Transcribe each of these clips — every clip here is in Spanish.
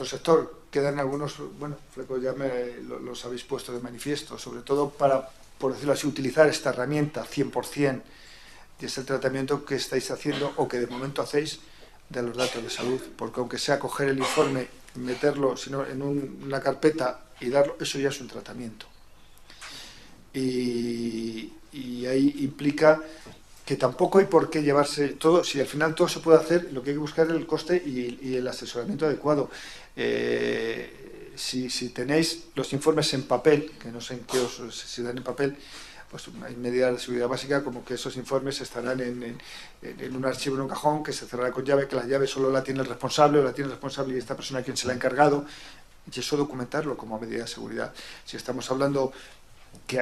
sector quedan algunos, bueno, flecos ya los habéis puesto de manifiesto, sobre todo para, por decirlo así, utilizar esta herramienta 100%, y es el tratamiento que estáis haciendo o que de momento hacéis de los datos de salud, porque aunque sea coger el informe, meterlo en una carpeta y darlo, eso ya es un tratamiento. Y ahí implica que tampoco hay por qué llevarse todo, si al final todo se puede hacer, lo que hay que buscar es el coste y el asesoramiento adecuado. Si tenéis los informes en papel, que no sé en qué si dan en papel, pues hay medidas de seguridad básica como que esos informes estarán en un archivo, en un cajón, que se cerrará con llave, que la llave solo la tiene el responsable, o la tiene el responsable y esta persona a quien se la ha encargado, y eso documentarlo como medida de seguridad. Si estamos hablando que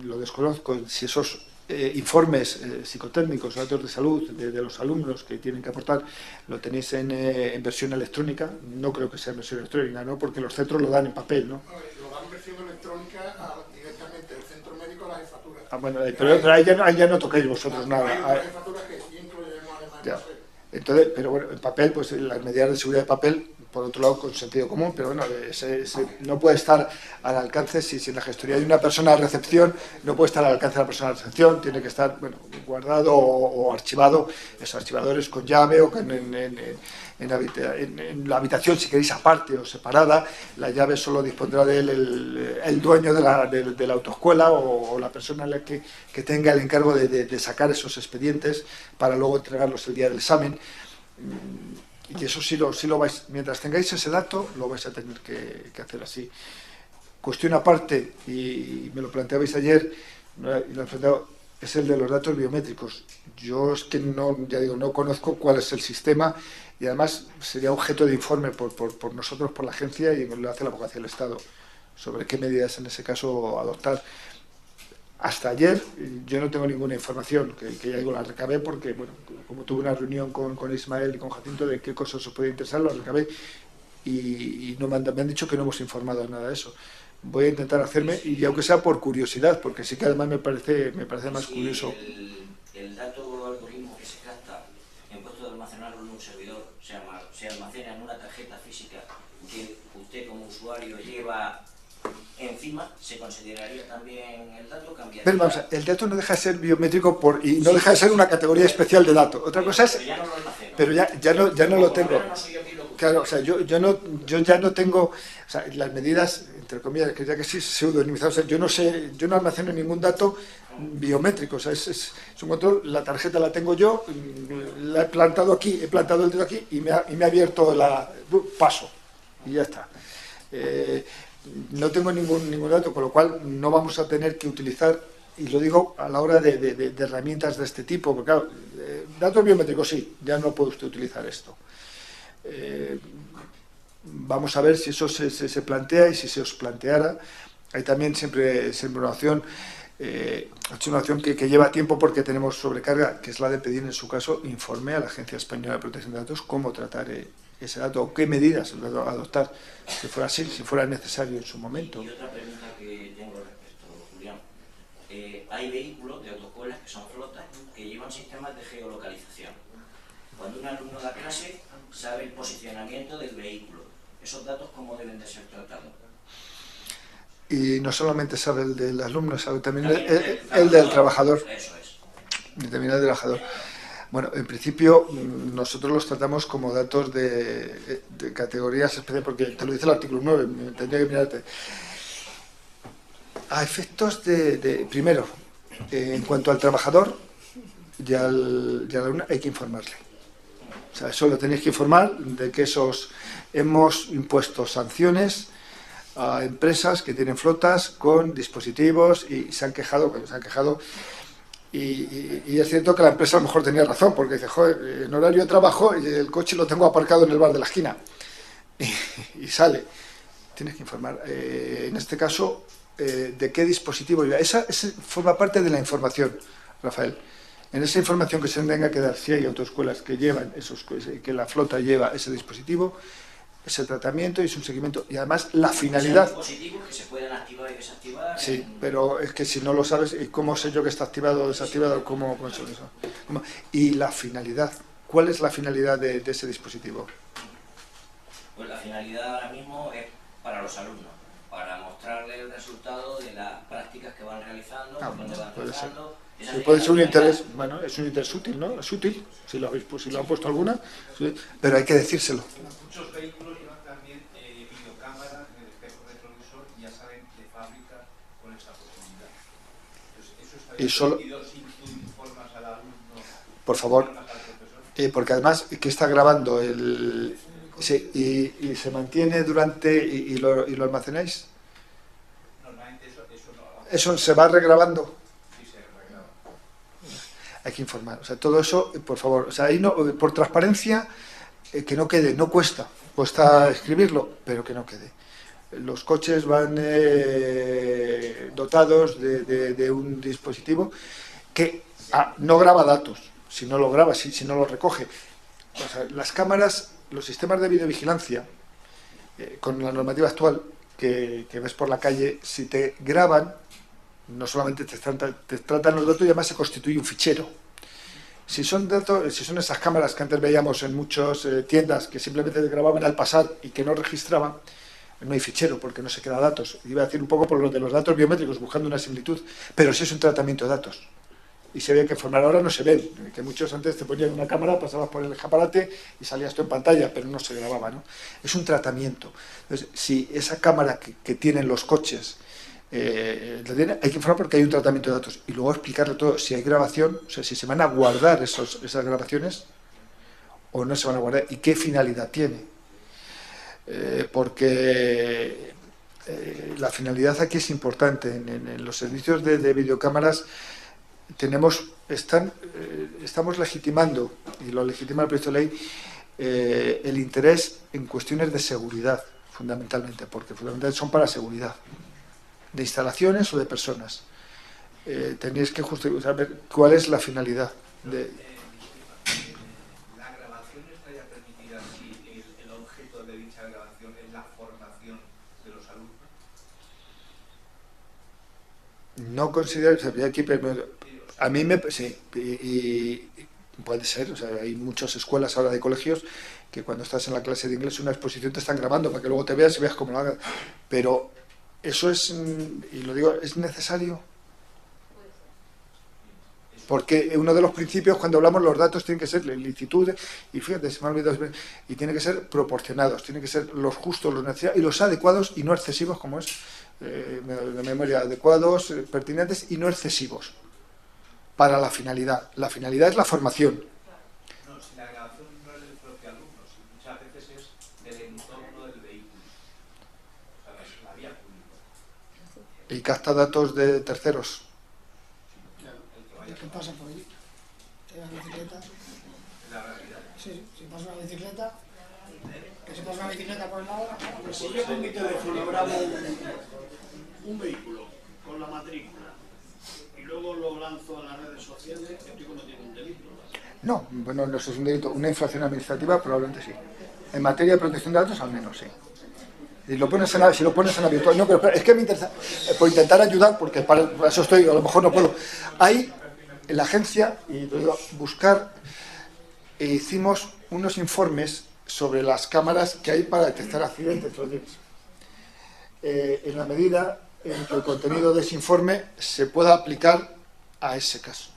lo desconozco, si esos informes psicotécnicos, datos de salud de los alumnos que tienen que aportar, lo tenéis en versión electrónica, no creo que sea en versión electrónica, ¿no? Porque los centros lo dan en papel, ¿no? Lo dan en versión electrónica directamente del centro médico a la jefatura. Bueno, pero ahí ya no tocáis vosotros nada. Hay una jefatura que incluye además. Entonces, pero bueno, en papel, pues las medidas de seguridad de papel, por otro lado, con sentido común, pero bueno, no puede estar al alcance, si en la gestoría hay una persona de recepción, no puede estar al alcance de la persona de recepción, tiene que estar, bueno, guardado o archivado, esos archivadores con llave o en la habitación, si queréis, aparte o separada. La llave solo dispondrá de él el dueño de la autoescuela o la persona que tenga el encargo de sacar esos expedientes para luego entregarlos el día del examen. Y eso sí lo vais, mientras tengáis ese dato, lo vais a tener que hacer así. Cuestión aparte, y me lo planteabais ayer, y lo he planteado, es el de los datos biométricos. Yo es que no conozco cuál es el sistema, y además sería objeto de informe por nosotros, por la agencia, y lo hace la Abogacía del Estado, sobre qué medidas en ese caso adoptar. Hasta ayer yo no tengo ninguna información, que ya digo, la recabé porque, bueno, como tuve una reunión con Ismael y con Jacinto de qué cosas os puede interesar, lo recabé y no me han dicho que no hemos informado de nada de eso. Voy a intentar hacerme, y aunque sea por curiosidad, porque sí que además me parece más curioso. El dato o algoritmo que se capta en puesto de almacenarlo en un servidor se almacena en una tarjeta física que usted como usuario lleva encima, ¿se consideraría también el dato? ¿Cambiaría? Pero vamos, el dato no deja de ser biométrico y no deja de ser una categoría especial de dato. Otra cosa es... Pero ya no lo tengo. Claro, o sea, yo ya no tengo... O sea, las medidas, entre comillas, que ya que sí, pseudonimizadas, o sea, yo no almaceno ningún dato biométrico, o sea, es un control, la tarjeta la tengo yo, la he plantado aquí, he plantado el dedo aquí y me ha abierto paso, y ya está. No tengo ningún dato, con lo cual no vamos a tener que utilizar, y lo digo a la hora de herramientas de este tipo, porque claro, datos biométricos sí, ya no puede usted utilizar esto. Vamos a ver si eso se plantea, y si se os planteara. Hay también siempre una opción, que lleva tiempo porque tenemos sobrecarga, que es la de pedir en su caso informe a la Agencia Española de Protección de Datos cómo tratar ese dato o qué medidas adoptar, si fuera así, si fuera necesario en su momento. Y otra pregunta que tengo respecto, Julián. Hay vehículos de autoescuelas que son flotas que llevan sistemas de geolocalización. Cuando un alumno da clase, sabe el posicionamiento del vehículo. ¿Esos datos cómo deben de ser tratados? Y no solamente sabe el del alumno, sabe también el del trabajador. Eso es. También el del trabajador. Bueno, en principio nosotros los tratamos como datos de categorías especiales, porque te lo dice el artículo 9, tendría que mirarte. A efectos primero, en cuanto al trabajador y al alumno, hay que informarle. O sea, eso lo tenéis que informar de que hemos impuesto sanciones a empresas que tienen flotas con dispositivos y se han quejado. Y es cierto que la empresa a lo mejor tenía razón, porque dice, joder, en horario de trabajo y el coche lo tengo aparcado en el bar de la esquina. Y sale. Tienes que informar. En este caso, de qué dispositivo lleva. Esa forma parte de la información, Rafael. En esa información que se tenga que dar, si hay autoescuelas que llevan que la flota lleva ese dispositivo, ese tratamiento y es un seguimiento, y además la finalidad. Dispositivos que se pueden activar y desactivar. Sí, pero es que si no lo sabes, ¿cómo sé yo que está activado o desactivado? ¿Cómo es eso? Y la finalidad, ¿cuál es la finalidad de ese dispositivo? Pues la finalidad ahora mismo es para los alumnos, para mostrarles el resultado de las prácticas que van realizando, por dónde van trazando. Sí, puede ser un interés, bueno, es un interés útil, ¿no? Es útil, si lo habéis si lo han puesto alguna, sí, pero hay que decírselo. Muchos vehículos llevan también videocámaras en el espejo retrovisor y ya salen de fábrica con esta posibilidad. Entonces, eso está Y solo, permitido si tú informas al alumno, por favor, informas al profesor. porque además que está grabando el sí, y se mantiene durante y lo almacenáis. Normalmente eso no. Eso se va regrabando. Sí, se regraba. Hay que informar, o sea, todo eso, por favor, o sea, ahí no, por transparencia, que no quede, no cuesta escribirlo, pero que no quede. Los coches van dotados de un dispositivo que no graba datos, si no lo graba, si no lo recoge. O sea, las cámaras, los sistemas de videovigilancia, con la normativa actual que ves por la calle, si te graban, no solamente te tratan los datos y además se constituye un fichero. Si son datos, si son esas cámaras que antes veíamos en muchas tiendas que simplemente te grababan al pasar y que no registraban, no hay fichero porque no se queda datos. Iba a decir un poco por lo de los datos biométricos, buscando una similitud, pero sí es un tratamiento de datos. Y se ve que formar ahora no se ven, que muchos antes te ponían una cámara, pasabas por el escaparate y salías tú en pantalla, pero no se grababa, ¿no? Es un tratamiento. Entonces, si esa cámara que tienen los coches, hay que informar porque hay un tratamiento de datos y luego explicarle todo, si hay grabación, o sea, si se van a guardar esas grabaciones o no se van a guardar y qué finalidad tiene. Porque la finalidad aquí es importante. En los servicios de videocámaras estamos legitimando, y lo legitima el proyecto de ley, el interés en cuestiones de seguridad, fundamentalmente, porque fundamentalmente son para seguridad, de instalaciones o de personas. Tenéis que saber cuál es la finalidad de... ¿La grabación estaría permitida si el objeto de dicha grabación es la formación de los alumnos? No considero... A mí sí, y puede ser, o sea, hay muchas escuelas ahora de colegios que cuando estás en la clase de inglés una exposición te están grabando para que luego te veas y veas cómo lo hagas, pero eso es, y lo digo, es necesario, porque uno de los principios cuando hablamos los datos tienen que ser licitud, y fíjate, se me ha olvidado, y tienen que ser proporcionados, tienen que ser los justos, los necesarios y los adecuados y no excesivos, como es de memoria, adecuados, pertinentes y no excesivos para la finalidad. La finalidad es la formación. No, si la grabación no es del propio alumno, si muchas veces es del entorno del vehículo, o sea, es la vía pública. Y capta datos de terceros. ¿Qué pasa por allí? ¿La bicicleta? La realidad. Sí, si pasa una bicicleta, que se pasa una bicicleta por el lado. Pues si yo con mi teléfono grabo un vehículo con la matrícula y luego lo lanzo a las redes sociales, estoy cometiendo un delito. No, bueno, no es un delito. Una infracción administrativa probablemente sí. En materia de protección de datos al menos sí. Si lo pones en la virtual, no, pero es que me interesa, por intentar ayudar, porque para eso estoy, a lo mejor no puedo. Hay en la agencia, y lo digo, buscar, hicimos unos informes sobre las cámaras que hay para detectar accidentes. En la medida en que el contenido de ese informe se pueda aplicar a ese caso.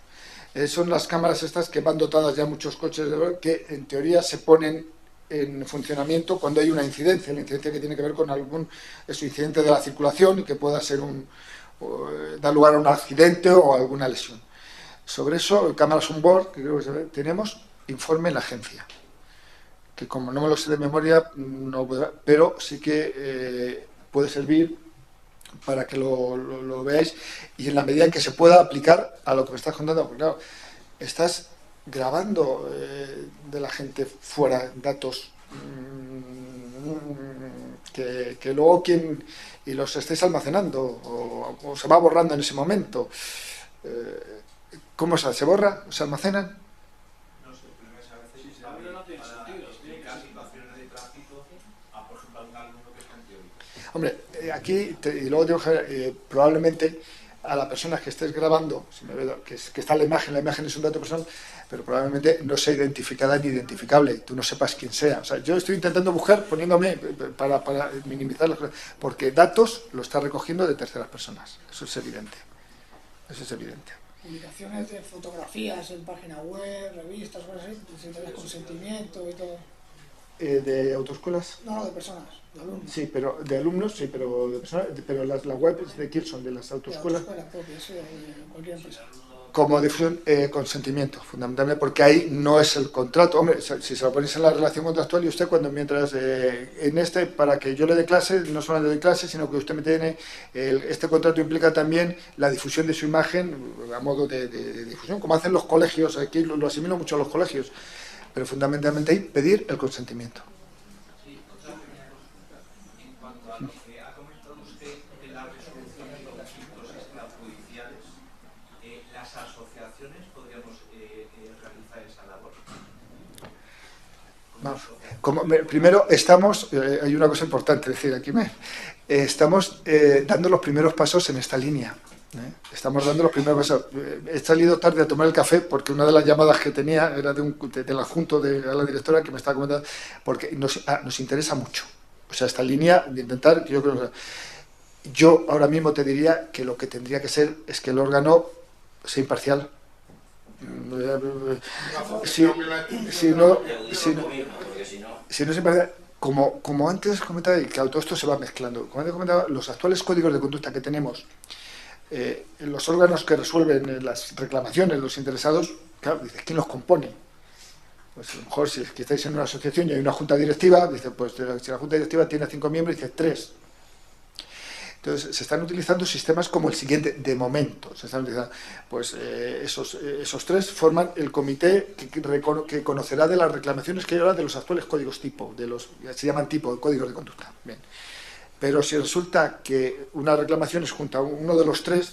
Son las cámaras estas que van dotadas ya muchos coches que en teoría se ponen en funcionamiento cuando hay una incidencia, la incidencia que tiene que ver con algún incidente de la circulación y que pueda ser dar lugar a un accidente o a alguna lesión. Sobre eso, cámaras on board, que creo que tenemos informe en la agencia, que como no me lo sé de memoria, no puedo, pero sí que puede servir para que lo veáis y en la medida en que se pueda aplicar a lo que me estás contando, porque claro, estás grabando de la gente fuera datos que luego y los estéis almacenando o se va borrando en ese momento. ¿Cómo se borra? ¿Se almacenan? No sé, pero a veces sí se abre para explicar situaciones de tráfico a, por ejemplo, a un alumno que está en teórico. Hombre, aquí, y luego tengo que probablemente a la persona que estés grabando, si me veo, que está la imagen es un dato personal, pero probablemente no sea identificada ni identificable, tú no sepas quién sea. O sea, yo estoy intentando buscar, poniéndome para minimizar las cosas, porque datos lo está recogiendo de terceras personas, eso es evidente. Eso es evidente. Publicaciones de fotografías en página web, revistas, cosas así, si tenés consentimiento y todo. ¿De autoescuelas? No, de personas, de alumnos. Sí, pero de alumnos, sí, pero de personas, pero las webs de quién son, de las autoescuelas. De autoescuela propia, sí, de cualquier empresa. Como difusión, consentimiento, fundamentalmente, porque ahí no es el contrato. Hombre, si se lo ponéis en la relación contractual y usted mientras para que yo le dé clase, no solo le doy clase, sino que usted me tiene, este contrato implica también la difusión de su imagen a modo de difusión, como hacen los colegios, aquí lo asimilo mucho a los colegios, pero fundamentalmente ahí pedir el consentimiento. Sí, otra pequeña cosa. En cuanto a lo que ha comentado usted de la resolución de conflictos extrajudiciales, las asociaciones podríamos realizar esa labor. Primero estamos, hay una cosa importante, es decir, aquí estamos dando los primeros pasos en esta línea. Estamos dando los primeros pasos. He salido tarde a tomar el café porque una de las llamadas que tenía era del adjunto de la directora que me estaba comentando, porque nos interesa mucho. O sea, esta línea de intentar, yo ahora mismo te diría que lo que tendría que ser es que el órgano sea imparcial. Si no es imparcial, como antes comentaba, y claro, todo esto se va mezclando, como antes comentaba, los actuales códigos de conducta que tenemos, los órganos que resuelven las reclamaciones, los interesados, claro, dices, ¿quién los compone? Pues a lo mejor si estáis en una asociación y hay una junta directiva, dice, pues si la junta directiva tiene 5 miembros, dice 3. Entonces se están utilizando sistemas como el siguiente, de momento. Se están utilizando, pues esos 3 forman el comité que conocerá de las reclamaciones que hay ahora de los actuales códigos tipo, se llaman tipo de códigos de conducta. Bien. Pero si resulta que una reclamación es junto a uno de los 3,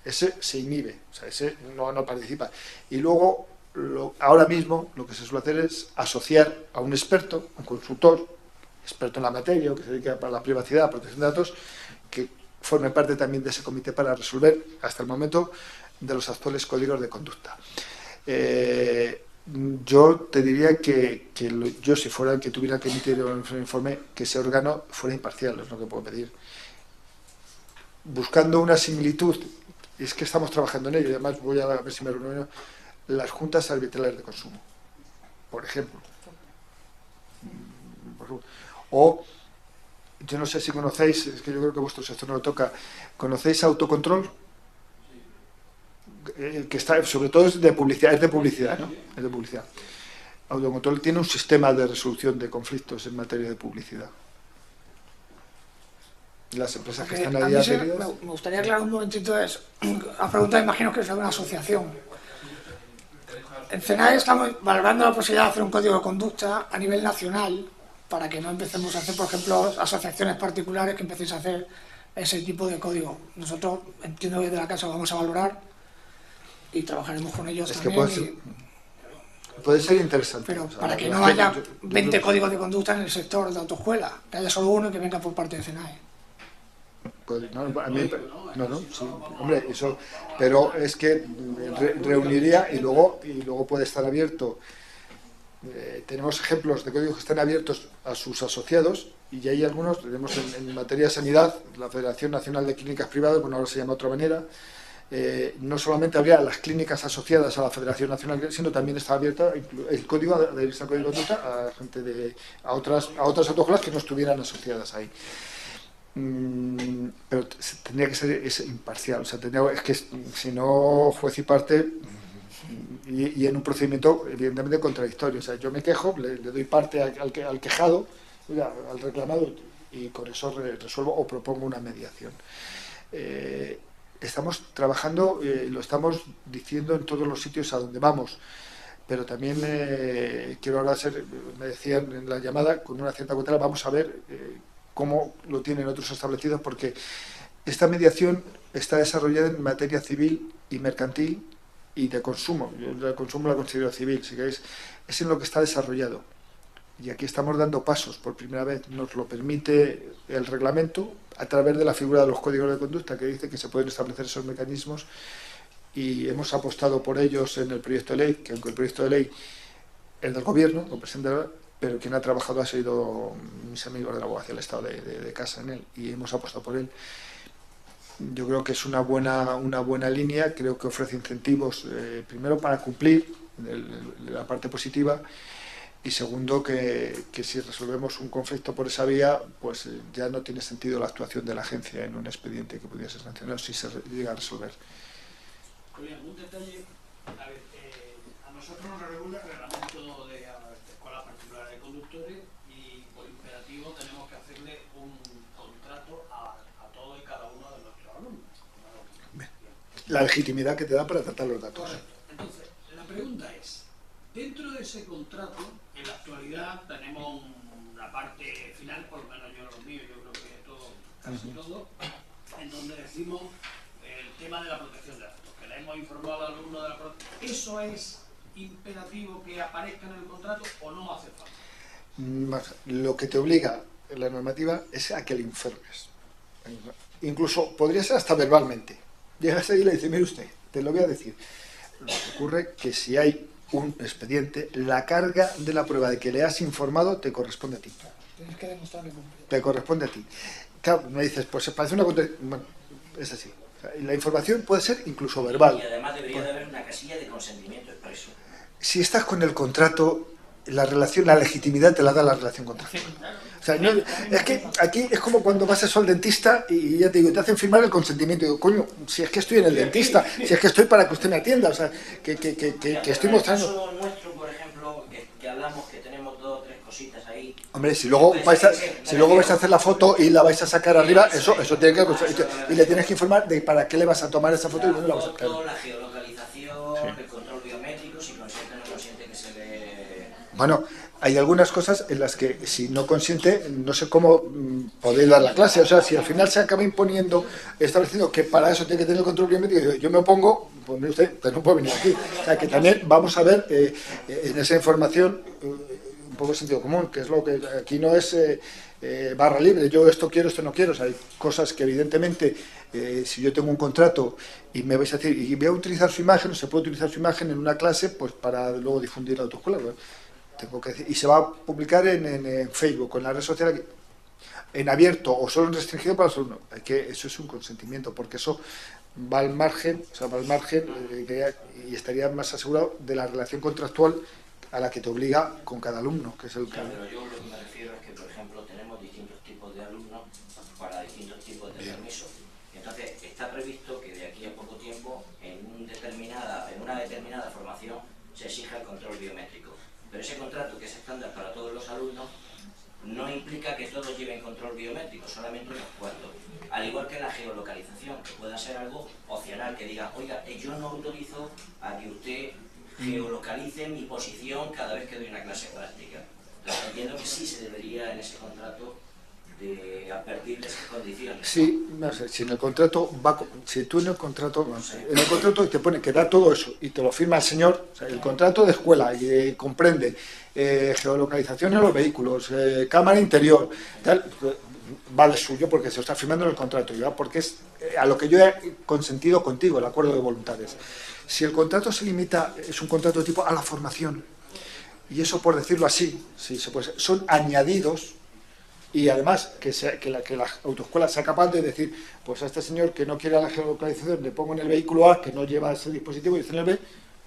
ese se inhibe, o sea, ese no participa. Y luego, ahora mismo, lo que se suele hacer es asociar a un experto, un consultor, experto en la materia, o que se dedica a la privacidad, a protección de datos, que forme parte también de ese comité para resolver, hasta el momento, de los actuales códigos de conducta. Yo te diría que yo, si fuera el que tuviera que emitir un informe, que ese órgano fuera imparcial, es lo que puedo pedir. Buscando una similitud, es que estamos trabajando en ello, y además voy a ver si me reúno, las juntas arbitrales de consumo, por ejemplo. O, yo no sé si conocéis, es que yo creo que vuestro sector no lo toca, ¿conocéis autocontrol? Que está, sobre todo es de publicidad, ¿no? Es de publicidad. Autocontrol tiene un sistema de resolución de conflictos en materia de publicidad. Las empresas que están ahí adheridas... Me gustaría aclarar un momentito eso. La pregunta imagino que es de una asociación. En CENAE estamos valorando la posibilidad de hacer un código de conducta a nivel nacional para que no empecemos a hacer, por ejemplo, asociaciones particulares que empecéis a hacer ese tipo de código. Nosotros, entiendo que desde la casa lo vamos a valorar y trabajaremos con ellos también. Puede ser interesante. Pero para que no haya 20 códigos de conducta en el sector de autoescuela, que haya solo uno que venga por parte de CENAE. Pues no, sí, hombre, eso, pero es que reuniría y luego puede estar abierto. Tenemos ejemplos de códigos que están abiertos a sus asociados y hay algunos, tenemos en materia de sanidad, la Federación Nacional de Clínicas Privadas, bueno, ahora se llama de otra manera. No solamente habría las clínicas asociadas a la Federación Nacional, sino también está abierta el código de conducta a otras autoescuelas que no estuvieran asociadas ahí. Pero tendría que ser imparcial, o sea, es que si no juez y parte y en un procedimiento evidentemente contradictorio, o sea, yo me quejo, le doy parte al quejado, al reclamado, y con eso resuelvo o propongo una mediación. Estamos trabajando, lo estamos diciendo en todos los sitios a donde vamos, pero también quiero ahora me decían en la llamada, con una cierta cautela, vamos a ver cómo lo tienen otros establecidos, porque esta mediación está desarrollada en materia civil y mercantil y de consumo. Yo el consumo la considero civil, si queréis, es en lo que está desarrollado. Y aquí estamos dando pasos, por primera vez nos lo permite el reglamento, a través de la figura de los códigos de conducta, que dice que se pueden establecer esos mecanismos, y hemos apostado por ellos en el proyecto de ley, que aunque el proyecto de ley es del gobierno, lo presenta, pero quien ha trabajado ha sido mis amigos de la Abogacía del Estado de casa en él, y hemos apostado por él. Yo creo que es una buena línea, creo que ofrece incentivos, primero para cumplir la parte positiva, y segundo que si resolvemos un conflicto por esa vía, pues ya no tiene sentido la actuación de la agencia en un expediente que pudiera ser sancionado si se llega a resolver. Julián, un detalle, a ver, a nosotros nos regula el reglamento de la Escuela Particular de Conductores, y por imperativo tenemos que hacerle un contrato a todos y cada uno de nuestros alumnos. La legitimidad que te da para tratar los datos. Correcto. Entonces, la pregunta es, dentro de ese contrato, en la actualidad tenemos una parte final, por lo menos yo lo mío, yo creo que todo, casi todo, en donde decimos el tema de la protección de datos, que le hemos informado al alumno de la protección. ¿Eso es imperativo que aparezca en el contrato o no hace falta? Lo que te obliga en la normativa es a que le informes. Incluso podría ser hasta verbalmente. Llegas ahí y le dices, mire usted, te lo voy a decir. Lo que ocurre que si hay un expediente, la carga de la prueba de que le has informado te corresponde a ti. Tienes que demostrar que cumple. Te corresponde a ti. Claro, me dices, pues se parece una... Bueno, es así. O sea, la información puede ser incluso verbal. Y además debería de haber una casilla de consentimiento expreso. Si estás con el contrato, la legitimidad te la da la relación contractual. O sea, no, es que aquí es como cuando vas eso al dentista y ya te digo, te hacen firmar el consentimiento. Y digo, coño, si es que estoy en el dentista, si es que estoy para que usted me atienda, o sea, que estoy mostrando... En el caso nuestro, por ejemplo, que hablamos que tenemos 2 o 3 cositas ahí... Hombre, si luego vais a hacer la foto y la vais a sacar arriba, eso tiene que... Y le tienes que informar de para qué le vas a tomar esa foto y dónde la vas a sacar. La geolocalización, el control biométrico, si consiente o no consiente que se le... Bueno, hay algunas cosas en las que si no consiente, no sé cómo podéis dar la clase. O sea, si al final se acaba imponiendo, estableciendo que para eso tiene que tener el control biométrico, yo me opongo, pues mire usted, pues no puedo venir aquí. O sea, que también vamos a ver en esa información un poco de sentido común, que es lo que aquí no es barra libre, yo esto quiero, esto no quiero. O sea, hay cosas que evidentemente, si yo tengo un contrato y me vais a decir, y voy a utilizar su imagen, o se puede utilizar su imagen en una clase, pues para luego difundir la autoescuela, ¿no? Tengo que decir, y se va a publicar en Facebook, en la red social, en abierto o solo en restringido para los alumnos. Eso es un consentimiento, porque eso va al margen, y estaría más asegurado de la relación contractual a la que te obliga con cada alumno, que es el que... Claro, pero yo lo que me refiero es que, por ejemplo, tenemos distintos tipos de alumnos para distintos tipos de permisos. Entonces, está previsto que de aquí a poco tiempo, en una determinada formación, se exija el control biométrico. Pero ese contrato, que es estándar para todos los alumnos, no implica que todos lleven control biométrico, solamente unos cuantos. Al igual que la geolocalización, que pueda ser algo opcional, que diga, oiga, yo no autorizo a que usted geolocalice mi posición cada vez que doy una clase práctica. Entonces entiendo que sí se debería en ese contrato de advertirle esas condiciones. Sí, no sé, si en el contrato si tú en el contrato te pone que da todo eso y te lo firma el señor, o sea, el contrato de escuela y comprende geolocalización en los vehículos, cámara interior, tal, vale suyo porque se lo está firmando en el contrato, ¿ya? Porque es a lo que yo he consentido contigo, el acuerdo de voluntades. Si el contrato se limita, es un contrato tipo a la formación, y eso por decirlo así, son añadidos. Y además que la autoescuela sea capaz de decir, pues a este señor que no quiere la geolocalización le pongo en el vehículo A, que no lleva ese dispositivo, y está en el B,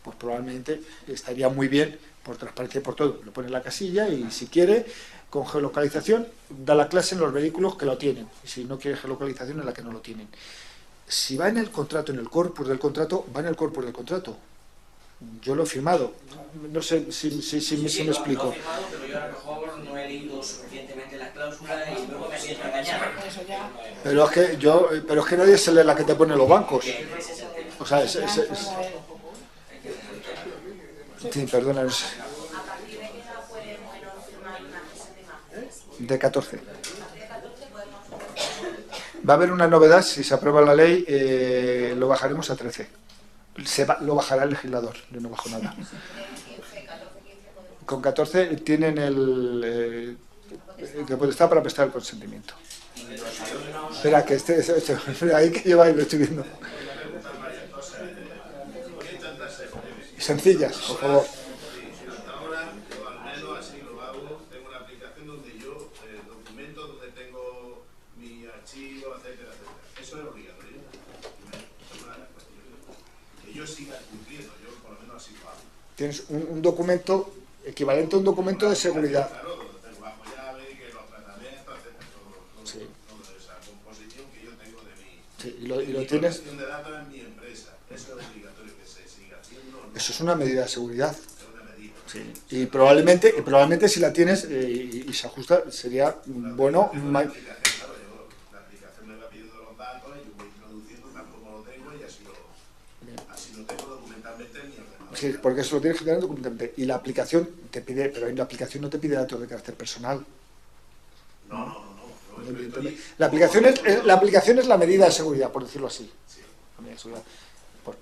pues probablemente estaría muy bien, por transparencia y por todo, le pone la casilla y si quiere, con geolocalización, da la clase en los vehículos que lo tienen, y si no quiere geolocalización, en la que no lo tienen. Si va en el contrato, en el corpus del contrato, va en el corpus del contrato. Yo lo he firmado, no sé si me explico. Lo he firmado, pero yo a lo mejor no he leído suficientemente las cláusulas y luego me siento engañado. Pero es que nadie se lee la que te pone los bancos. O sea, sí, perdona. ¿A partir de qué edad puede el menor firmar una cesión de imágenes? De 14. Va a haber una novedad, si se aprueba la ley, lo bajaremos a 13. Lo bajará el legislador, yo no bajo nada. Con 14 tienen el que puede estar para prestar el consentimiento. Y y los alumnos... Espera, que ahí que lleva y lo estoy viendo. Sencillas, por favor. Hasta ahora, yo al menos así lo hago, tengo una aplicación donde yo documento, donde tengo mi archivo, etcétera, etcétera. Eso es obligatorio. Es una de las cuestiones que yo siga cumpliendo, yo por lo menos así lo hago. Tienes un documento equivalente a un documento de seguridad. Claro, donde tengo bajo llave, que los tratamientos, etcétera, toda esa composición que yo tengo de mi... Sí, y lo tienes... protección de datos en mi empresa. Eso es obligatorio que se siga haciendo. ¿No? Eso es una medida de seguridad. Es una medida. Sí. Y probablemente si la tienes y se ajusta, sería bueno... La aplicación me va pidiendo los datos y yo voy introduciendo tampoco lo tengo y así lo tengo documentalmente en mi ordenador. Sí, porque eso lo tienes que tener documentalmente. Y la aplicación te pide, pero en la aplicación no te pide datos de carácter personal. No. La aplicación es la medida de seguridad, por decirlo así. La medida de seguridad. Pues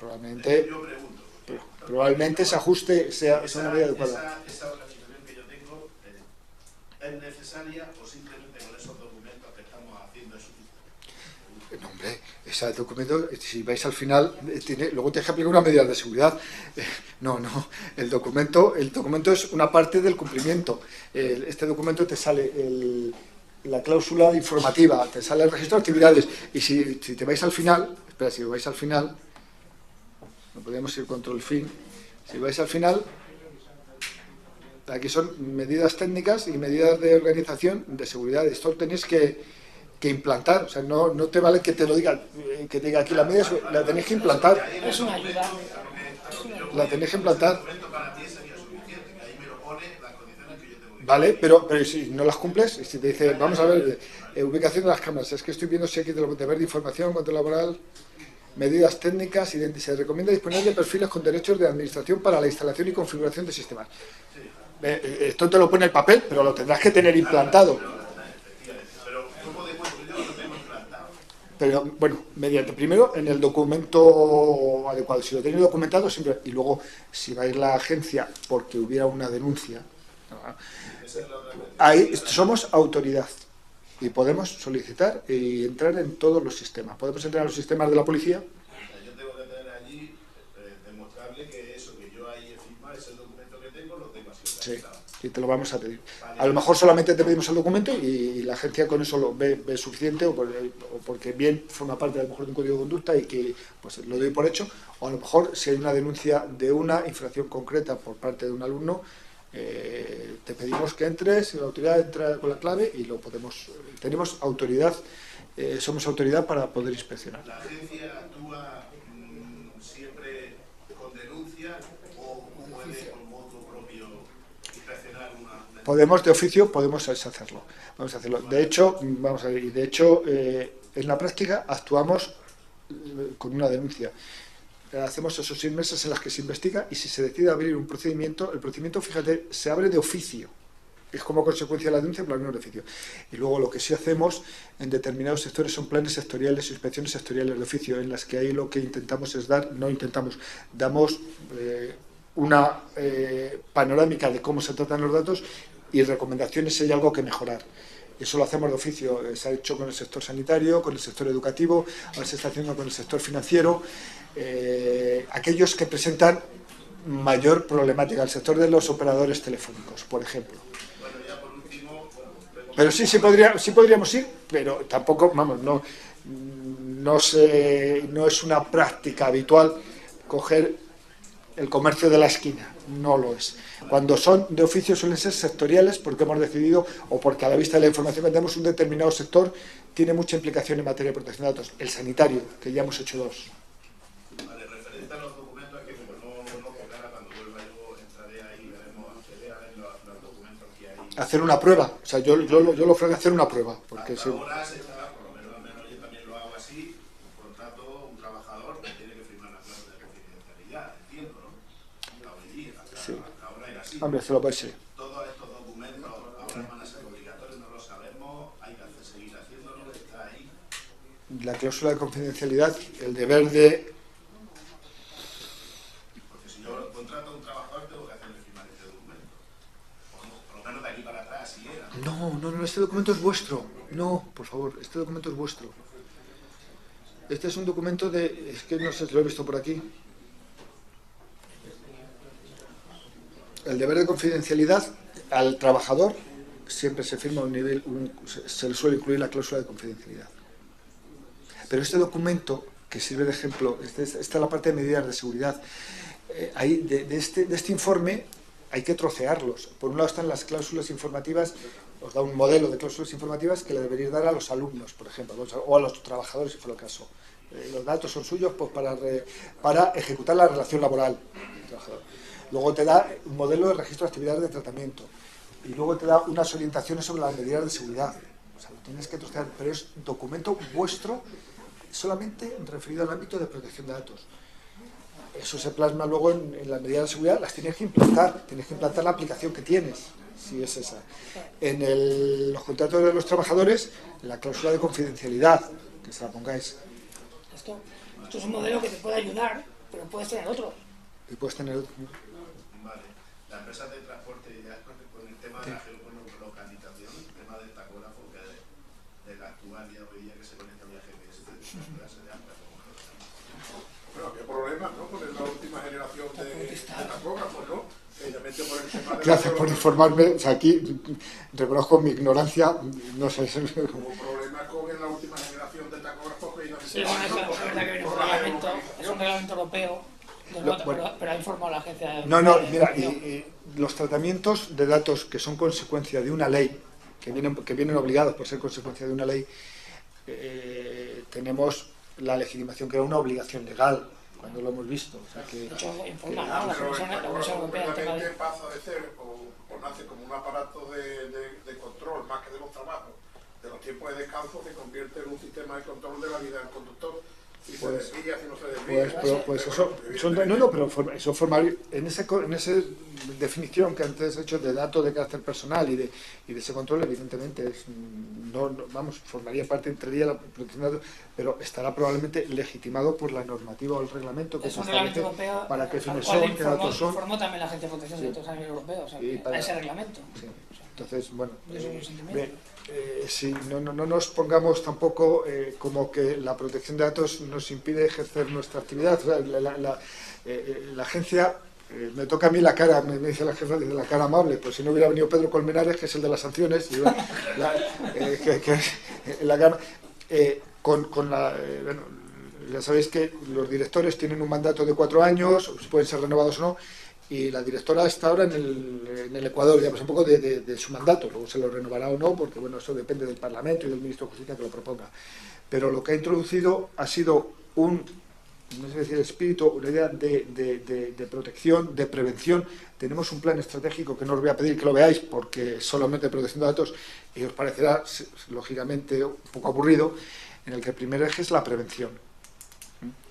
probablemente ese ajuste sea una medida adecuada. Esa organización que yo tengo es necesaria o simplemente con esos documentos que estamos haciendo es suficiente. No, hombre, ese documento, si vais al final, luego tienes que aplicar una medida de seguridad. No, el documento es una parte del cumplimiento. Este documento te sale la cláusula informativa, te sale el registro de actividades, y si te vais al final, si vais al final, no podemos ir control fin, si vais al final, aquí son medidas técnicas y medidas de organización de seguridad. Esto tenéis que implantar, o sea, no te vale que te lo diga, que te diga aquí la medida, la tenéis que implantar. Es una ayuda. La tenéis que implantar. Vale, pero si no las cumples, si te dice, vamos a ver, ubicación de las cámaras, es que estoy viendo si aquí de deber de información, control laboral, medidas técnicas, se recomienda disponer de perfiles con derechos de administración para la instalación y configuración de sistemas. Esto te lo pone el papel, pero lo tendrás que tener implantado. Pero bueno, mediante primero en el documento adecuado. Si lo tenéis documentado, siempre, y luego si va a ir la agencia porque hubiera una denuncia, ahí somos autoridad y podemos solicitar y entrar en todos los sistemas. Podemos entrar en los sistemas de la policía. Yo tengo que tener allí, demostrarle que eso que yo ahí he firmado, ese documento que tengo, lo tengo así. Sí, y te lo vamos a pedir. A lo mejor solamente te pedimos el documento y la agencia con eso lo ve suficiente, o porque bien forma parte a lo mejor de un código de conducta y que pues lo doy por hecho, o a lo mejor si hay una denuncia de una infracción concreta por parte de un alumno, te pedimos que entres, la autoridad entra con la clave y lo podemos. Tenemos autoridad, somos autoridad para poder inspeccionar. ¿La agencia actúa siempre con denuncia o puede con modo propio inspeccionar una... Podemos de oficio, podemos hacerlo. Vamos a hacerlo. De hecho, en la práctica actuamos con una denuncia. Hacemos esos 6 meses en los que se investiga y si se decide abrir un procedimiento, el procedimiento, fíjate, se abre de oficio. Es como consecuencia de la denuncia, pero no de oficio. Y luego lo que sí hacemos en determinados sectores son planes sectoriales, inspecciones sectoriales de oficio, en las que ahí lo que intentamos es damos una panorámica de cómo se tratan los datos y recomendaciones si hay algo que mejorar. Eso lo hacemos de oficio, se ha hecho con el sector sanitario, con el sector educativo, ahora se está haciendo con el sector financiero, aquellos que presentan mayor problemática, el sector de los operadores telefónicos, por ejemplo. Bueno, ya por último... Pero sí podríamos ir, pero tampoco, vamos, no es una práctica habitual coger el comercio de la esquina, no lo es. Cuando son de oficio suelen ser sectoriales porque hemos decidido, o porque a la vista de la información que tenemos, un determinado sector tiene mucha implicación en materia de protección de datos. El sanitario, que ya hemos hecho 2. Vale, referente a los documentos, aquí como no quedara, cuando vuelva yo entraré ahí, veremos, acceder a ver los documentos que hay. Hacer una prueba, o sea, yo lo ofrezco hacer una prueba. Porque hasta ahora se está, por lo menos yo también lo hago así, un contrato, un trabajador que tiene que firmar la cláusula de confidencialidad, entiendo, ¿no? Hoy día, sí. ahora era así. Hombre, se lo puede ser. Todos estos documentos ahora van a ser obligatorios, no lo sabemos, hay que seguir haciéndolo, está ahí. La cláusula de confidencialidad, el deber de... Porque si yo contrato a un trabajador tengo que hacerle firmar este documento. Por lo menos de aquí para atrás, si era. No, este documento es vuestro. No, por favor, este documento es vuestro. Este es un documento de... Es que no sé si lo he visto por aquí. El deber de confidencialidad al trabajador siempre se firma se le suele incluir la cláusula de confidencialidad. Pero este documento, que sirve de ejemplo, esta es la parte de medidas de seguridad. De este informe hay que trocearlos. Por un lado están las cláusulas informativas, os da un modelo de cláusulas informativas que le deberíais dar a los alumnos, por ejemplo, o a los trabajadores, si fuera el caso. Los datos son suyos pues, para ejecutar la relación laboral del trabajador. Luego te da un modelo de registro de actividades de tratamiento. Y luego te da unas orientaciones sobre las medidas de seguridad. O sea, lo tienes que trocear, pero es documento vuestro solamente referido al ámbito de protección de datos. Eso se plasma luego en las medidas de seguridad, las tienes que implantar la aplicación que tienes, si es esa. En los contratos de los trabajadores, la cláusula de confidencialidad, que se la pongáis. Esto es un modelo que te puede ayudar, pero puedes tener otro. Y puedes tener otro. Vale. La empresa de transporte, ya con el tema de la geolocalización, el tema del tacógrafo, que de la actual ya hoy día que se conecta vía GPS, clase de alta. Bueno, qué problema, ¿no? Con la última generación de tacógrafos, ¿no? Obviamente por el tema de... Gracias por informarme. O sea, aquí reconozco mi ignorancia. No sé. Hubo problemas con la última generación de tacógrafos que Sí, bueno, es verdad que viene un reglamento, es un reglamento europeo, pero ha informado la agencia. No, mira, y los tratamientos de datos que son consecuencia de una ley, que vienen obligados por ser consecuencia de una ley, tenemos la legitimación que era una obligación legal, cuando lo hemos visto. O sea que... De hecho, informa, ¿no? La Comisión Europea. Completamente pasa de ser, o nace como un aparato de control, más que de los trabajos, de los tiempos de descanso, se convierte en un sistema de control de la vida del conductor. Si se desvía, si no se desvía. Pues eso forma en esa definición que antes he hecho de datos de carácter personal y de ese control, evidentemente formaría parte, entraría la protección de datos, pero estará probablemente legitimado por la normativa o el reglamento que se establece para qué fines son, qué datos son. Informó también la Agencia de Protección de Datos a nivel europeo, o sea, a ese reglamento. Sí. Entonces, bueno, no nos pongamos tampoco como que la protección de datos nos impide ejercer nuestra actividad. O sea, la agencia, me toca a mí la cara, me dice la jefa, de la cara amable, pues si no hubiera venido Pedro Colmenares, que es el de las sanciones, ya sabéis que los directores tienen un mandato de 4 años, pueden ser renovados o no, y la directora está ahora en el Ecuador, digamos, un poco de su mandato, luego se lo renovará o no, porque bueno, eso depende del Parlamento y del Ministro de Justicia que lo proponga. Pero lo que ha introducido ha sido no sé decir espíritu, una idea de protección, de prevención. Tenemos un plan estratégico que no os voy a pedir que lo veáis, porque solamente protección de datos, y os parecerá, lógicamente, un poco aburrido, en el que el primer eje es la prevención.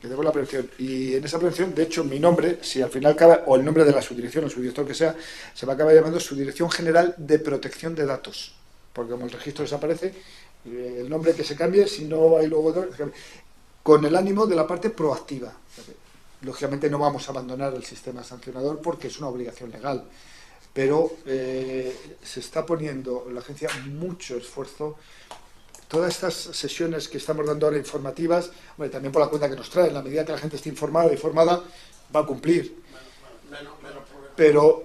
Que debo la prevención, y en esa prevención, de hecho, mi nombre, si al final acaba, o el nombre de la subdirección o subdirector que sea, se va a acabar llamando Subdirección General de Protección de Datos, porque como el registro desaparece, el nombre que se cambie, si no hay luego otro, con el ánimo de la parte proactiva. Lógicamente no vamos a abandonar el sistema sancionador porque es una obligación legal, pero se está poniendo en la agencia mucho esfuerzo. Todas estas sesiones que estamos dando ahora informativas, hombre, también por la cuenta que nos trae, en la medida que la gente esté informada va a cumplir. Pero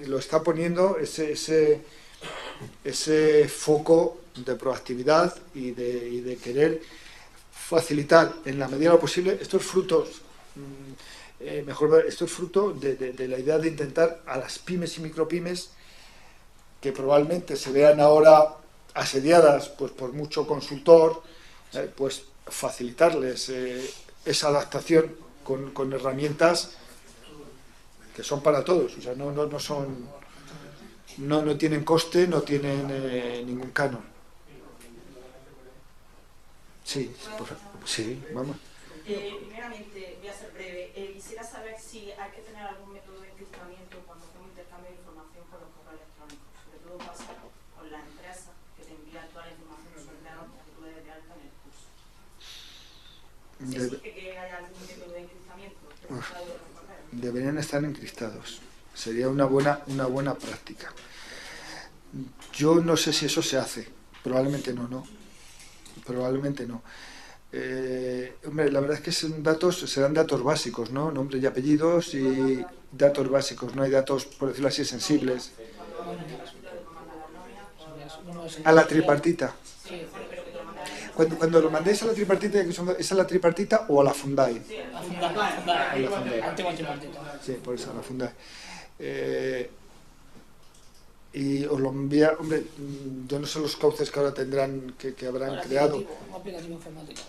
lo está poniendo ese foco de proactividad y de querer facilitar en la medida de lo posible. Esto es fruto de la idea de intentar a las pymes y micropymes, que probablemente se vean ahora asediadas pues por mucho consultor, pues facilitarles esa adaptación con herramientas que son para todos. O sea, no tienen coste, no tienen ningún canon. Sí, sí, vamos. Primeramente, voy a ser breve. Quisiera saber si hay que tener algún método de encriptamiento cuando hacemos intercambio de información por los correos electrónicos. Sobre todo pasa con la empresa que te envía toda la información sobre la nota que tú debes de alta en el curso. Si existe que haya algún método de encriptamiento. Deberían estar encriptados. Sería una buena práctica. Yo no sé si eso se hace, Probablemente no, ¿no? Probablemente no. Hombre, la verdad es que serán datos básicos, ¿no? Nombres y apellidos y datos básicos, no hay datos, por decirlo así, sensibles. A la tripartita. Cuando lo mandéis a la tripartita, ¿es a la tripartita o a la Fundae? A la Fundae. Antigua tripartita. Sí, por eso, a la Fundae. Y os lo envía, hombre, yo no sé los cauces que ahora tendrán, que habrán creado. Un aplicativo informático.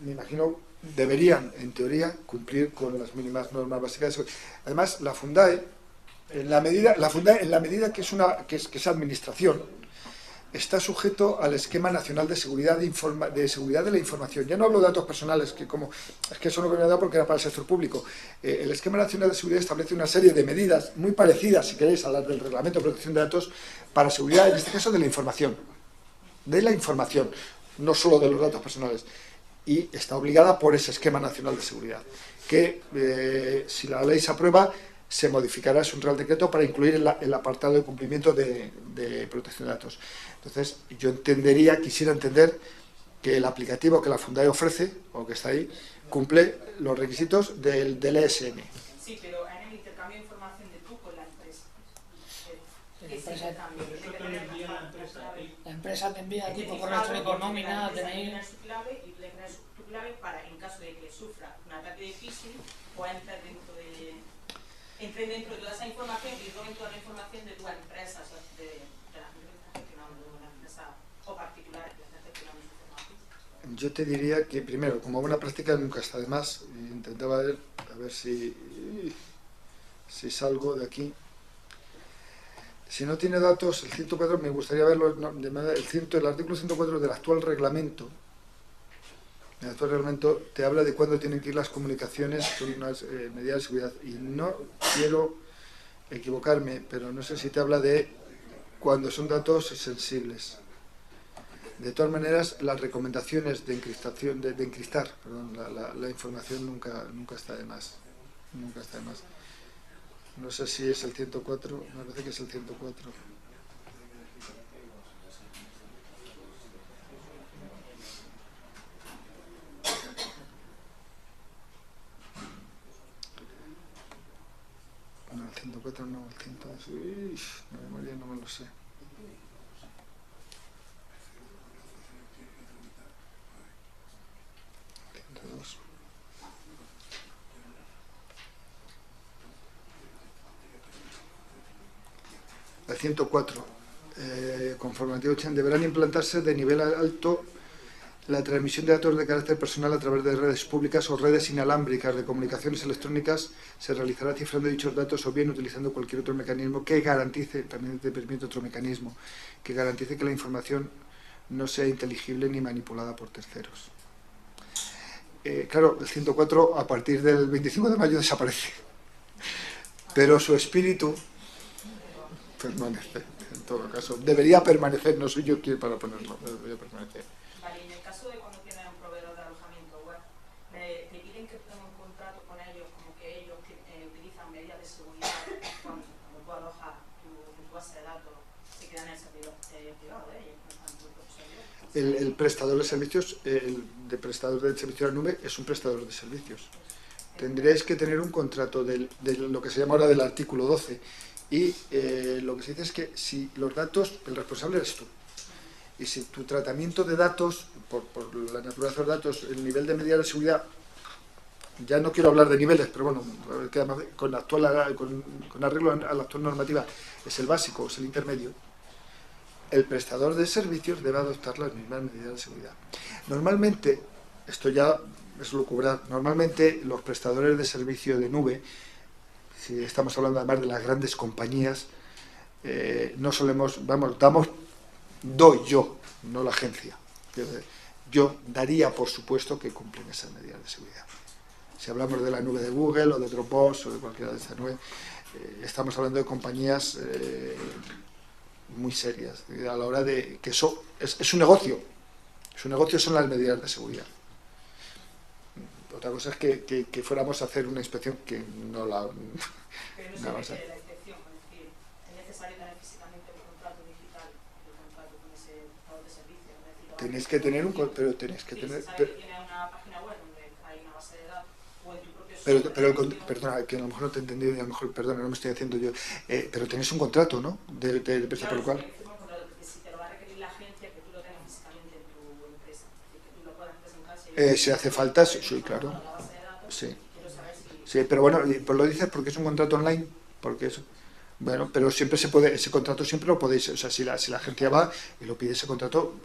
Me imagino deberían, en teoría, cumplir con las mínimas normas básicas. Además, la Fundae, en la medida que es administración, está sujeto al esquema nacional de seguridad de la información. Ya no hablo de datos personales, es que eso no me da porque era para el sector público. El esquema nacional de seguridad establece una serie de medidas muy parecidas, si queréis, a las del reglamento de protección de datos para seguridad, en este caso de la información, no solo de los datos personales. Y está obligada por ese esquema nacional de seguridad, que si la ley se aprueba, se modificará, es un real decreto para incluir el apartado de cumplimiento de protección de datos. Entonces, yo quisiera entender que el aplicativo que la Fundae ofrece, o que está ahí, cumple los requisitos del ESN. Sí, pero en el intercambio de información de tú con la empresa. La empresa te envía a ti por correo electrónico nómina, DNI. Su clave y tú le creas tu clave para, en caso de que sufra un ataque de phishing, o entre dentro de toda esa información y roben toda la información de tu empresa, de la gente que está gestionando una empresa o particular que está gestionando esa información. Yo te diría que, primero, como buena práctica nunca está de más. Intentaba ver, a ver si salgo de aquí. Si no tiene datos, el 104, me gustaría verlo, el artículo 104 del actual reglamento. El actual reglamento te habla de cuándo tienen que ir las comunicaciones con unas medidas de seguridad. Y no quiero equivocarme, pero no sé si te habla de cuando son datos sensibles. De todas maneras, las recomendaciones de encriptación, de encriptar, perdón, la información nunca está de más. Nunca está de más. No sé si es el 104, me parece que es el 104. No, el 104 no, el 102. La memoria no me lo sé. El 104, conforme al artículo 80, deberán implantarse de nivel alto la transmisión de datos de carácter personal a través de redes públicas o redes inalámbricas de comunicaciones electrónicas. Se realizará cifrando dichos datos o bien utilizando cualquier otro mecanismo que garantice, también te permite otro mecanismo, que garantice que la información no sea inteligible ni manipulada por terceros. Claro, el 104 a partir del 25 de mayo desaparece, pero su espíritu permanece, en todo caso. Debería permanecer, no soy yo quien para ponerlo, debería permanecer. Vale, y en el caso de cuando tienen un proveedor de alojamiento web, ¿te piden que tenga un contrato con ellos, como que ellos utilizan medidas de seguridad cuando tú alojas tu base de datos, se quedan en el servidor privado de ellos? El prestador de servicios, el prestador del servicio de la nube es un prestador de servicios. Tendríais que tener un contrato de lo que se llama ahora del artículo 12. Y lo que se dice es que si los datos, el responsable eres tú. Y si tu tratamiento de datos, por la naturaleza de los datos, el nivel de medida de seguridad, ya no quiero hablar de niveles, pero bueno, que además con arreglo a la actual normativa es el básico, es el intermedio, el prestador de servicios debe adoptar las mismas medidas de seguridad. Normalmente, esto ya es lucubrar, normalmente los prestadores de servicio de nube, si estamos hablando además de las grandes compañías, no solemos, doy yo, no la agencia. Yo daría por supuesto que cumplen esas medidas de seguridad. Si hablamos de la nube de Google o de Dropbox o de cualquiera de estas nubes, estamos hablando de compañías muy serias, a la hora de que eso es un negocio. Su negocio son las medidas de seguridad. Otra cosa es que fuéramos a hacer una inspección que no la... Pero no se requiere la inspección, es decir, es necesario tener físicamente el contrato digital, el contrato con ese Tenéis que tener un... Pero tenéis que tener... ¿Sabes que tiene una página web donde hay una base de datos o en tu propio Perdona, que a lo mejor no te he entendido y a lo mejor, perdona, no me estoy haciendo yo. Pero tenéis un contrato, ¿no? De empresa por lo cual... Si te lo va a requerir la agencia, que tú lo tengas físicamente en tu empresa, y que tú lo puedas presentar. Si hace falta, sí, claro. Sí. Sí, pero bueno, pues lo dices porque es un contrato online, porque eso... Bueno, pero siempre se puede, ese contrato siempre lo podéis, o sea, si la agencia va y lo pide ese contrato,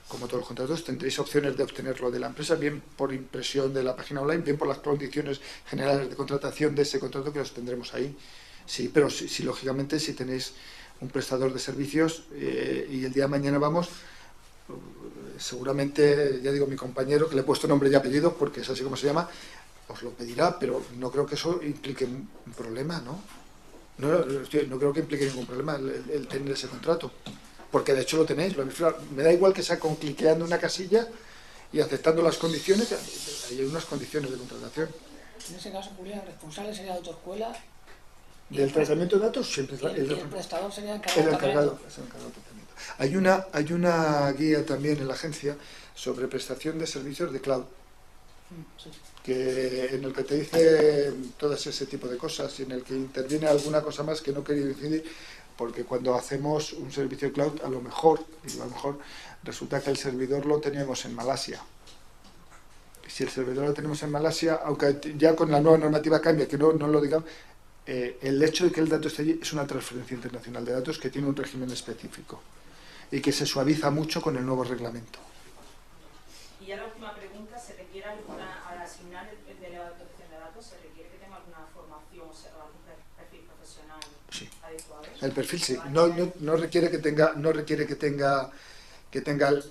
como todos los contratos, tendréis opciones de obtenerlo de la empresa, bien por impresión de la página online, bien por las condiciones generales de contratación de ese contrato que los tendremos ahí. Sí, pero sí, lógicamente, si tenéis un prestador de servicios y el día de mañana vamos, seguramente, ya digo, mi compañero, que le he puesto nombre y apellido, porque es así como se llama, os lo pedirá, pero no creo que eso implique un problema, ¿no? No creo que implique ningún problema el tener ese contrato, porque de hecho lo tenéis. Me da igual que sea con cliqueando una casilla y aceptando las condiciones. Hay unas condiciones de contratación. En ese caso, Julián, el responsable sería la autoescuela. Del tratamiento de datos siempre el prestador sería el encargado. Hay una guía también en la agencia sobre prestación de servicios de cloud. Sí. En el que te dice todas ese tipo de cosas y en el que interviene alguna cosa más que no he querido incidir, porque cuando hacemos un servicio de cloud, a lo mejor resulta que el servidor lo tenemos en Malasia. Si el servidor lo tenemos en Malasia, aunque ya con la nueva normativa cambia, que no lo digamos, el hecho de que el dato esté allí es una transferencia internacional de datos que tiene un régimen específico y que se suaviza mucho con el nuevo reglamento. Y ya la última pregunta, ¿se requiere al asignar el delegado de protección de datos, se requiere que tenga alguna formación o sea, algún perfil profesional adecuado? El perfil sí, no requiere que tenga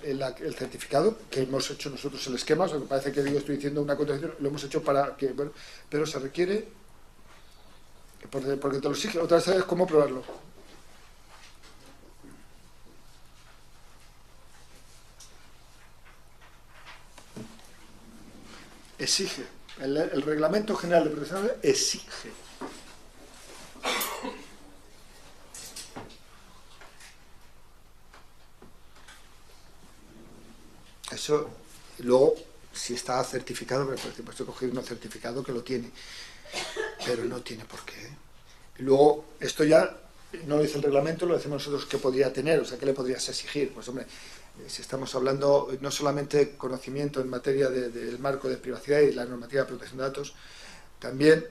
el certificado, que hemos hecho nosotros el esquema, o sea, me parece que estoy diciendo una contradicción, lo hemos hecho para que, bueno, pero se requiere, porque te lo exige, otra vez sabes cómo probarlo. Exige. El Reglamento General de Protección de Datos exige. Eso, luego, si está certificado, pero por ejemplo, estoy cogiendo un certificado que lo tiene, pero no tiene por qué. Y luego, esto ya no lo dice el reglamento, lo decimos nosotros que podría tener, o sea, ¿qué le podrías exigir? Pues hombre, si estamos hablando no solamente conocimiento en materia del marco de privacidad y la normativa de protección de datos, también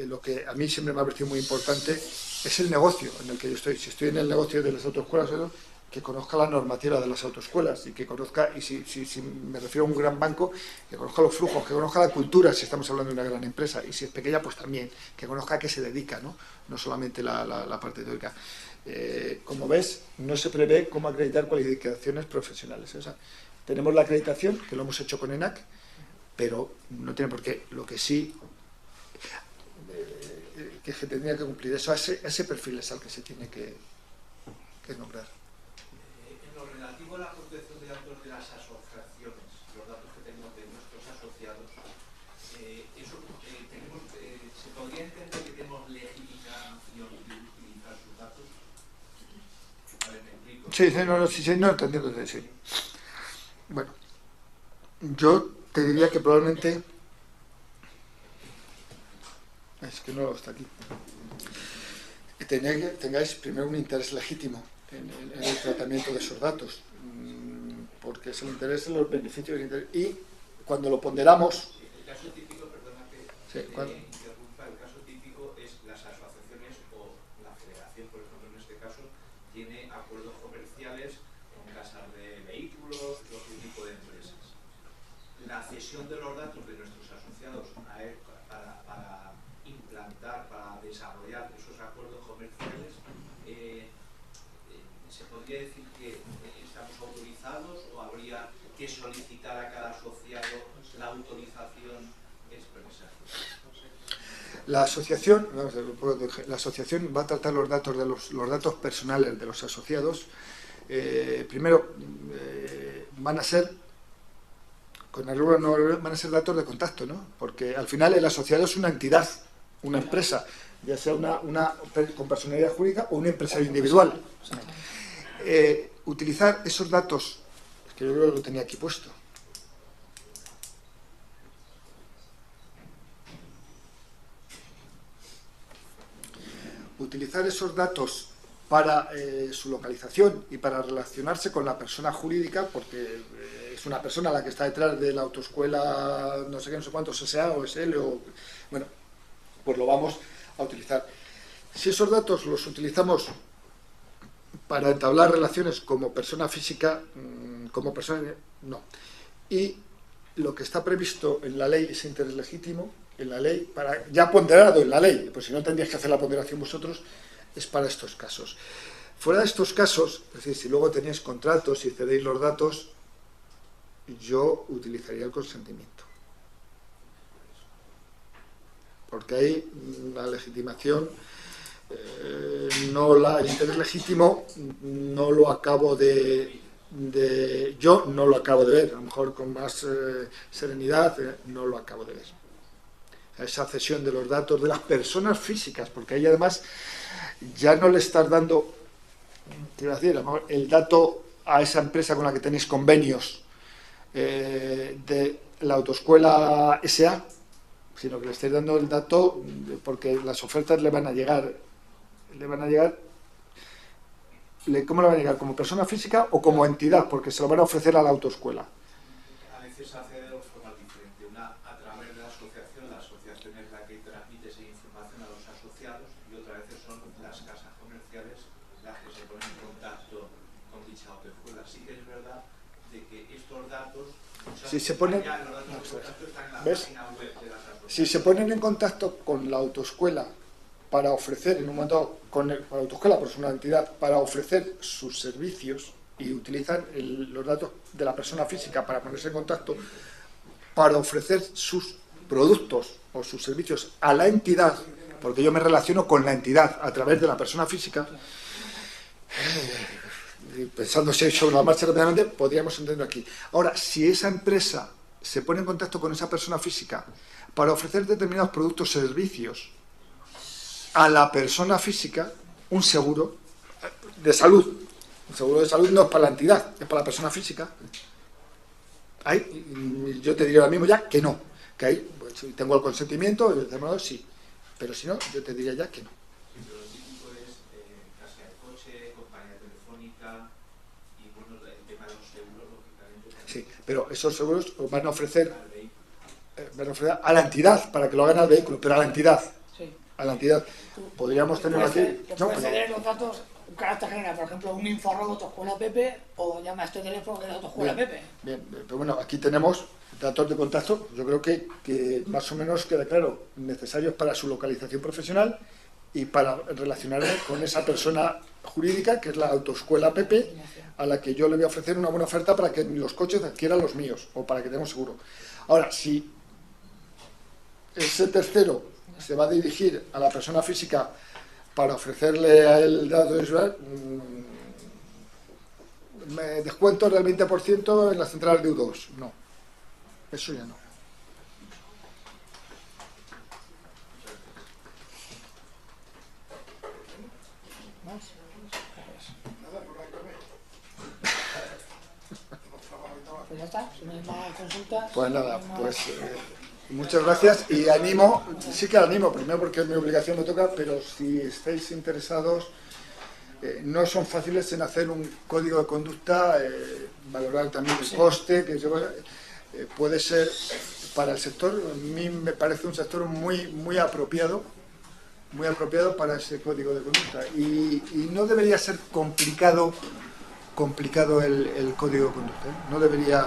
lo que a mí siempre me ha parecido muy importante es el negocio en el que yo estoy. Si estoy en el negocio de las autoescuelas, que conozca la normativa de las autoescuelas y que conozca, y si me refiero a un gran banco, que conozca los flujos, que conozca la cultura, si estamos hablando de una gran empresa, y si es pequeña, pues también, que conozca a qué se dedica, no solamente la parte teórica. Como ves, no se prevé cómo acreditar cualificaciones profesionales. O sea, tenemos la acreditación, que lo hemos hecho con ENAC, pero no tiene por qué. Lo que sí que se tendría que cumplir, eso, ese perfil es al que se tiene que nombrar. En lo relativo a la protección de datos de las asociaciones, los datos que tenemos de nuestros asociados, ¿se podría entender que tenemos legitimación de utilizar sus datos? A ver, me explico. No, entendiendo, sí. Bueno, yo te diría que probablemente... Es que no está aquí. Tengáis primero un interés legítimo en el tratamiento de esos datos, porque es el interés de los beneficios y cuando lo ponderamos... El caso típico, perdona que interrumpa, el caso típico es las asociaciones o la federación, por ejemplo, en este caso, tiene acuerdos comerciales con casas de vehículos, otro tipo de empresas. La cesión de los datos de nuestros asociados para implantar, para desarrollar esos acuerdos comerciales, ¿se podría decir que estamos autorizados o habría que solicitar a cada asociado la autorización expresa? La asociación va a tratar los datos personales de los asociados. Primero, van a ser datos de contacto, ¿no? Porque al final el asociado es una entidad, una empresa, ya sea una con personalidad jurídica o un empresario individual. Utilizar esos datos que yo creo que lo tenía aquí puesto. Utilizar esos datos para su localización y para relacionarse con la persona jurídica, porque es una persona la que está detrás de la autoescuela no sé qué, no sé cuántos, SA o SL, o bueno, pues lo vamos a utilizar. Si esos datos los utilizamos para entablar relaciones como persona física, como persona, no. Y lo que está previsto en la ley es interés legítimo, en la ley, ya ponderado en la ley, pues si no tendríais que hacer la ponderación vosotros, es para estos casos. Fuera de estos casos, es decir, si luego tenéis contratos y cedéis los datos, yo utilizaría el consentimiento. Porque ahí la legitimación, el interés legítimo no lo acabo yo no lo acabo de ver, a lo mejor con más serenidad no lo acabo de ver. Esa cesión de los datos de las personas físicas, porque ahí además ya no le estás dando, quiero decir, a lo mejor el dato a esa empresa con la que tenéis convenios de la autoescuela SA, sino que le estáis dando el dato porque las ofertas le van a llegar, ¿cómo le van a llegar? ¿Como persona física o como entidad? Porque se lo van a ofrecer a la autoescuela. A veces se hace de dos formas diferentes. Una a través de la asociación es la que transmite esa información a los asociados, y otra vez son las casas comerciales las que se ponen en contacto con dicha autoescuela. Sí que es verdad de que estos datos, si se ponen, ¿ves? Si se ponen en contacto con la autoescuela para ofrecer, en un momento, con la autoescuela, por una entidad, para ofrecer sus servicios, y utilizan los datos de la persona física para ponerse en contacto, para ofrecer sus productos o sus servicios a la entidad, porque yo me relaciono con la entidad a través de la persona física, pensando sobre la marcha rápidamente, podríamos entender aquí. Ahora, si esa empresa se pone en contacto con esa persona física para ofrecer determinados productos o servicios a la persona física, un seguro de salud, un seguro de salud no es para la entidad, es para la persona física, ahí yo te diría ahora mismo ya que no, que ahí pues, si tengo el consentimiento, sí, pero si no, yo te diría ya que no. Pero lo típico es casa de coche, compañía telefónica y bueno, el tema de los seguros, lógicamente. Sí, pero esos seguros os van a ofrecer a la entidad para que lo hagan al vehículo, pero a la entidad. Sí. A la entidad. Podríamos tener aquí. No, ceder los datos, un carácter general, por ejemplo, un informe de autoescuela Pepe, o llama a este teléfono que es de autoescuela Pepe. Bien, pero bueno, aquí tenemos datos de contacto, yo creo que más o menos queda claro, necesarios para su localización profesional y para relacionarme con esa persona jurídica, que es la autoescuela Pepe, a la que yo le voy a ofrecer una buena oferta para que los coches adquieran los míos, o para que tengamos seguro. Ahora, si ese tercero se va a dirigir a la persona física para ofrecerle a él datos visuales, me descuento del 20% en las centrales de U2. No, eso ya no. Pues ya está, si no hay más consultas. Pues nada, pues muchas gracias y animo, sí que animo, primero porque mi obligación me toca, pero si estáis interesados, no son fáciles en hacer un código de conducta, valorar también el coste, que puede ser para el sector, a mí me parece un sector muy apropiado para ese código de conducta y no debería ser complicado el código de conducta, no debería